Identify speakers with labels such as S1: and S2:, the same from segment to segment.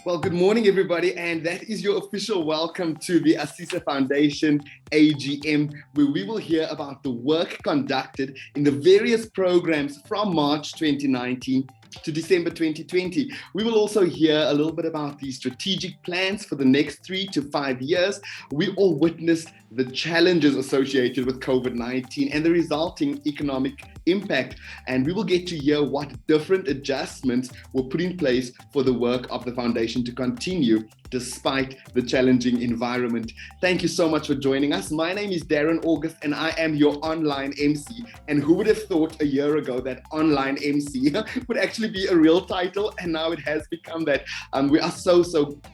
S1: Well, good morning, everybody, and that is your official welcome to the ASISA Foundation AGM, where we will hear about the work conducted in the various programs from March 2019 to December 2020. We will also hear a little bit about the strategic plans for the next 3 to 5 years. We all witnessed the challenges associated with COVID-19 and the resulting economic impact, and we will get to hear what different adjustments were put in place for the work of the foundation to continue despite the challenging environment. Thank you so much for joining us. My name is Darren August and I am your online MC. And who would have thought a year ago that online MC would actually be a real title, and now it has become that. We are so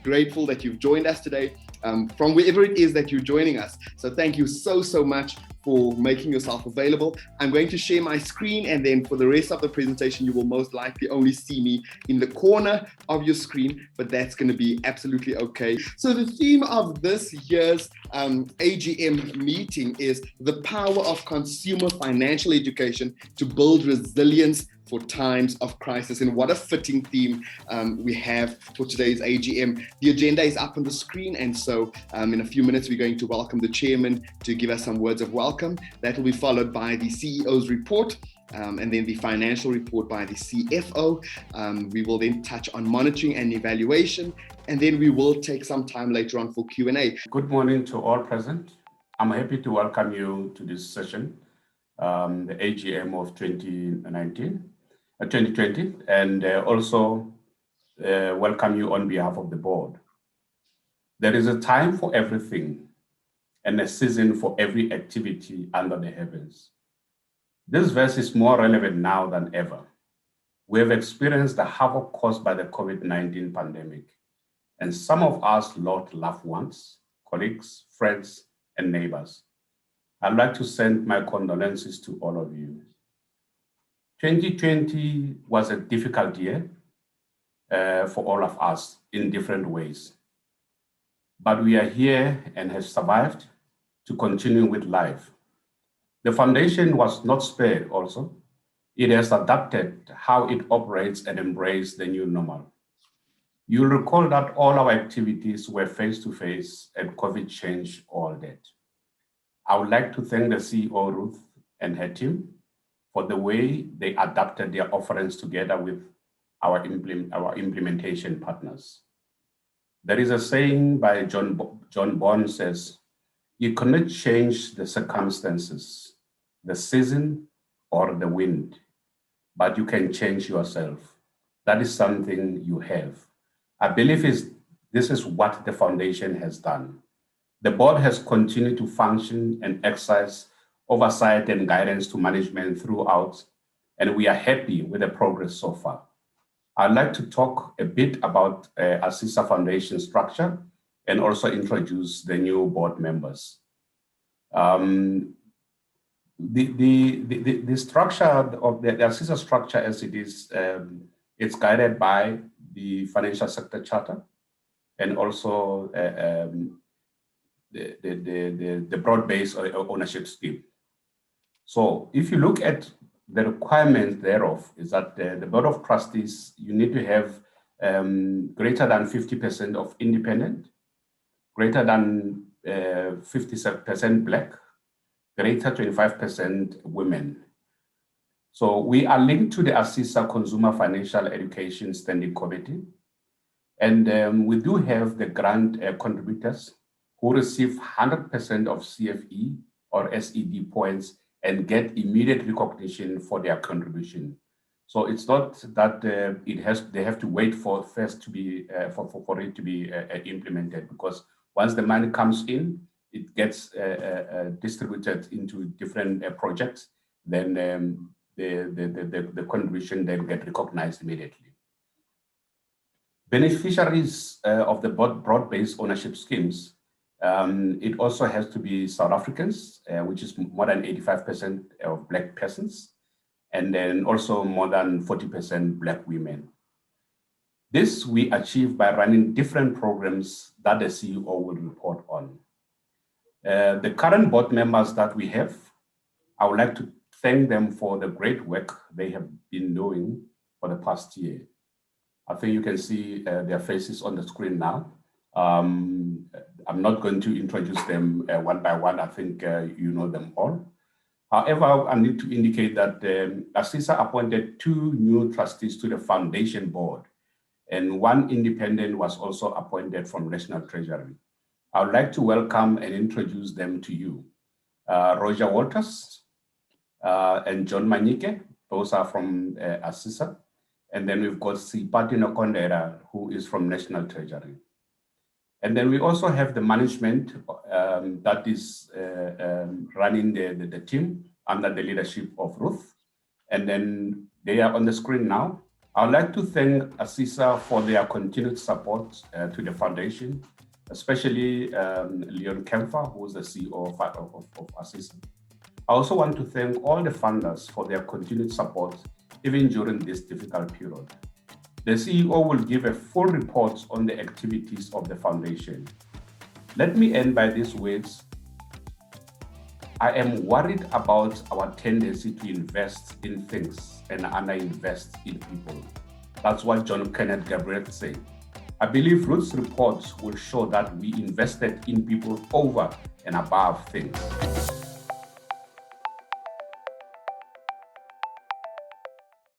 S1: grateful that you've joined us today from wherever it is that you're joining us. So thank you so much for making yourself available. I'm going to share my screen, and then for the rest of the presentation, you will most likely only see me in the corner of your screen, but that's going to be absolutely okay. So the theme of this year's AGM meeting is the power of consumer financial education to build resilience for times of crisis. And what a fitting theme we have for today's AGM. The agenda is up on the screen, and so in a few minutes we're going to welcome the chairman to give us some words of welcome. That will be followed by the CEO's report, and then the financial report by the CFO. We will then touch on monitoring and evaluation, and then we will take some time later on for Q&A.
S2: Good morning to all present. I'm happy to welcome you to this session, the AGM of 2020, and also welcome you on behalf of the board. There is a time for everything and a season for every activity under the heavens. This verse is more relevant now than ever. We have experienced the havoc caused by the COVID-19 pandemic, and some of us lost loved ones, colleagues, friends, and neighbors. I'd like to send my condolences to all of you. 2020 was a difficult year for all of us in different ways. But we are here and have survived to continue with life. The foundation was not spared also. It has adapted how it operates and embraced the new normal. You'll recall that all our activities were face-to-face and COVID changed all that. I would like to thank the CEO, Ruth, and her team for the way they adapted their offerings together with our implementation partners. There is a saying by John Bond says, "You cannot change the circumstances, the season, or the wind, but you can change yourself." That is something you have. I believe this is what the foundation has done. The board has continued to function and exercise oversight and guidance to management throughout, and we are happy with the progress so far. I'd like to talk a bit about ASISA Foundation structure and also introduce the new board members. The structure of the ASISA structure as it is, it's guided by the Financial Sector Charter and also the broad-based ownership scheme. So if you look at the requirements thereof, is that the Board of Trustees, you need to have greater than 50% of independent, greater than 50% Black, greater 25% women. So we are linked to the ASISA Consumer Financial Education Standing Committee. And we do have the grant contributors who receive 100% of CFE or SED points and get immediate recognition for their contribution. So it's not that they have to wait for first to be for it to be implemented, because once the money comes in, it gets distributed into different projects. Then the contribution then get recognized immediately. Beneficiaries of the broad-based ownership schemes. It also has to be South Africans, which is more than 85% of Black persons, and then also more than 40% Black women. This we achieve by running different programs that the CEO will report on. The current board members that we have, I would like to thank them for the great work they have been doing for the past year. I think you can see their faces on the screen now. I'm not going to introduce them one by one. I think you know them all. However, I need to indicate that ASISA appointed 2 new trustees to the foundation board, and 1 independent was also appointed from National Treasury. I would like to welcome and introduce them to you. Roger Walters and John Manyike, those are from ASISA. And then we've got Sipati Nokondera, who is from National Treasury. And then we also have the management that is running the team under the leadership of Ruth. And then they are on the screen now. I would like to thank ASISA for their continued support to the foundation, especially Leon Kempfer, who is the CEO of ASISA. I also want to thank all the funders for their continued support, even during this difficult period. The CEO will give a full report on the activities of the foundation. Let me end by these words. I am worried about our tendency to invest in things and underinvest in people. That's what John Kenneth Gabriel said. I believe Ruth's reports will show that we invested in people over and above things.